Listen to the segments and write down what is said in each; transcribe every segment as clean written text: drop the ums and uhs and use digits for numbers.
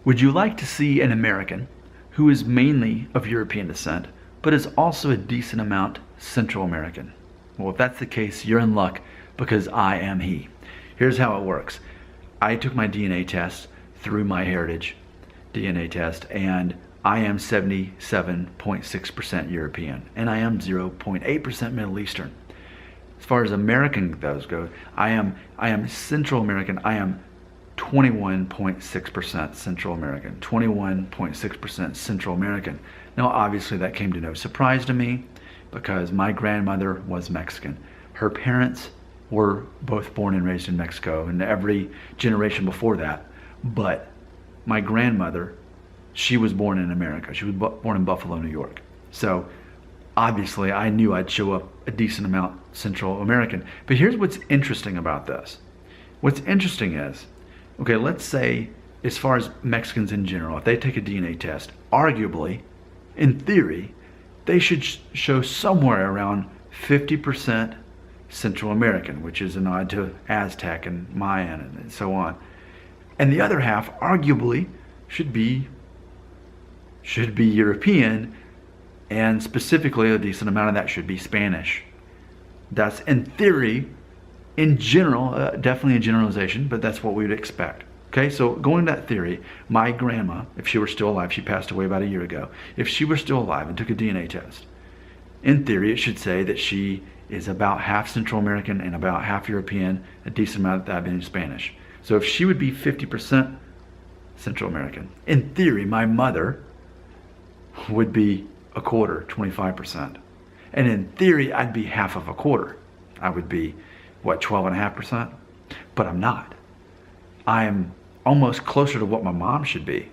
Would you like to see an American who is mainly of European descent, but is also a decent amount Central American? Well, if that's the case, you're in luck because I am he. Here's how it works. I took my DNA test through MyHeritage DNA test, and I am 77.6% European, and I am 0.8% Middle Eastern. As far as American those go, I am Central American. I am 21.6% Central American. 21.6% Central American. Now, obviously, that came to no surprise to me because my grandmother was Mexican. Her parents were both born and raised in Mexico, and every generation before that. But my grandmother, she was born in America. She was born in Buffalo, New York. So obviously I knew I'd show up a decent amount Central American. But here's what's interesting about this. What's interesting is, okay, let's say as far as Mexicans in general, if they take a DNA test, arguably, in theory, they should show somewhere around 50% Central American, which is a nod to Aztec and Mayan and so on. And the other half, arguably, should be European, and specifically a decent amount of that should be Spanish. That's in theory, in general, definitely a generalization, but that's what we would expect. Okay, so going to that theory, my grandma, if she were still alive, she passed away about a year ago, if she were still alive and took a DNA test, in theory it should say that she is about half Central American and about half European, a decent amount of that being Spanish. So if she would be 50% Central American, in theory, my mother would be a quarter, 25%. And in theory, I'd be half of a quarter. I would be, what, 12.5%? But I'm not. I am almost closer to what my mom should be,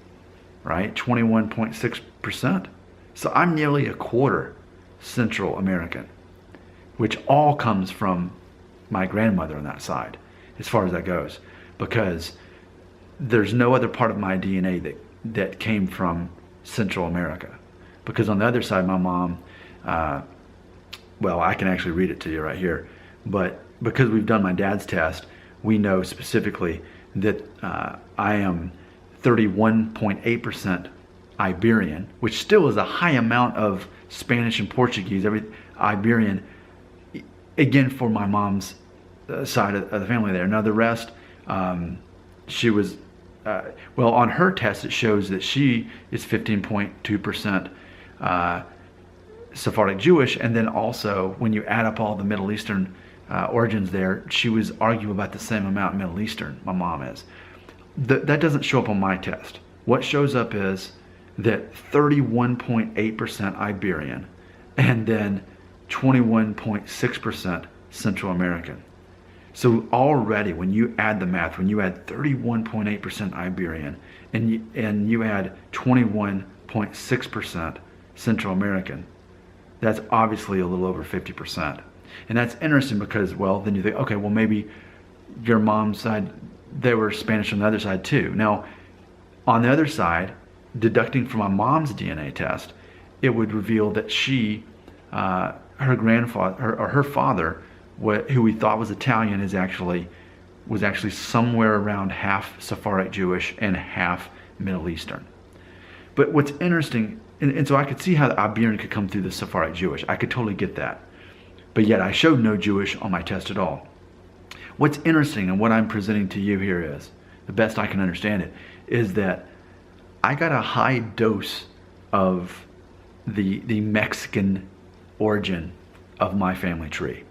right? 21.6%. So I'm nearly a quarter Central American, which all comes from my grandmother on that side, as far as that goes, because there's no other part of my DNA that came from Central America. Because on the other side, my mom, well, I can actually read it to you right here, but because we've done my dad's test, we know specifically that I am 31.8% Iberian, which still is a high amount of Spanish and Portuguese, Iberian, again, for my mom's side of the family there. Now the rest, she was, well, on her test it shows that she is 15.2% Sephardic Jewish, and then also when you add up all the Middle Eastern origins there, she was arguably about the same amount Middle Eastern, my mom is. That doesn't show up on my test. What shows up is that 31.8% Iberian and then 21.6% Central American. So already when you add the math, when you add 31.8% Iberian and you add 21.6% Central American, that's obviously a little over 50%. And that's interesting because, well, then you think, okay, well, maybe your mom's side, they were Spanish on the other side too. Now, on the other side, deducting from my mom's DNA test, it would reveal that she, her grandfather, or her father, who we thought was Italian, was actually somewhere around half Sephardic Jewish and half Middle Eastern. But what's interesting, and so I could see how the Iberian could come through the Sephardic Jewish. I could totally get that. But yet I showed no Jewish on my test at all. What's interesting and what I'm presenting to you here is, the best I can understand it, is that I got a high dose of the Mexican origin of my family tree,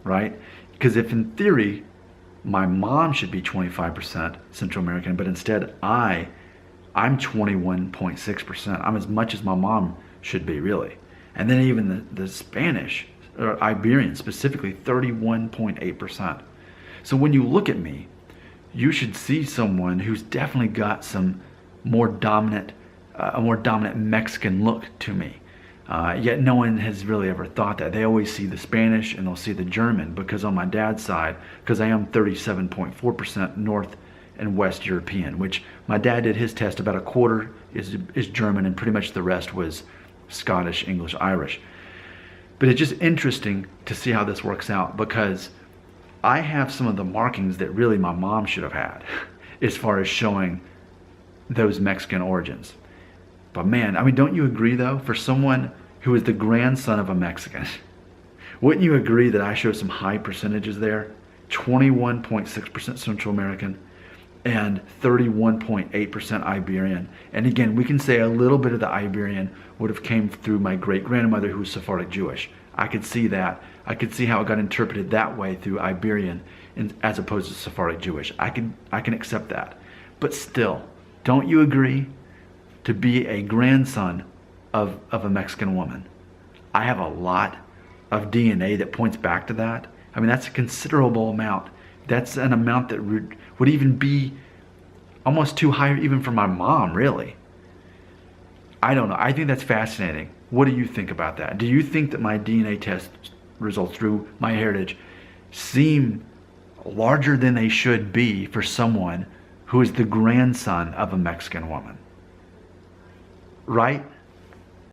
right? Because if in theory, my mom should be 25% Central American, but instead I'm 21.6%. I'm as much as my mom should be, really. And then even the Spanish, or Iberian specifically, 31.8%. So when you look at me, you should see someone who's definitely got some more dominant, a more dominant Mexican look to me. Yet no one has really ever thought that. They always see the Spanish and they'll see the German, because on my dad's side, because I am 37.4% North and West European, which my dad did his test, about a quarter is German and pretty much the rest was Scottish, English, Irish. But it's just interesting to see how this works out, because I have some of the markings that really my mom should have had as far as showing those Mexican origins. But man, I mean, don't you agree though, for someone who is the grandson of a Mexican, wouldn't you agree that I show some high percentages there? 21.6% Central American and 31.8% Iberian. And again, we can say a little bit of the Iberian would have came through my great-grandmother who was Sephardic Jewish. I could see that. I could see how it got interpreted that way through Iberian as opposed to Sephardic Jewish. I can accept that. But still, don't you agree? To be a grandson of a Mexican woman, I have a lot of DNA that points back to that. I mean, that's a considerable amount. That's an amount that would even be almost too high even for my mom, really. I don't know. I think that's fascinating. What do you think about that? Do you think that my DNA test results through MyHeritage seem larger than they should be for someone who is the grandson of a Mexican woman? Right?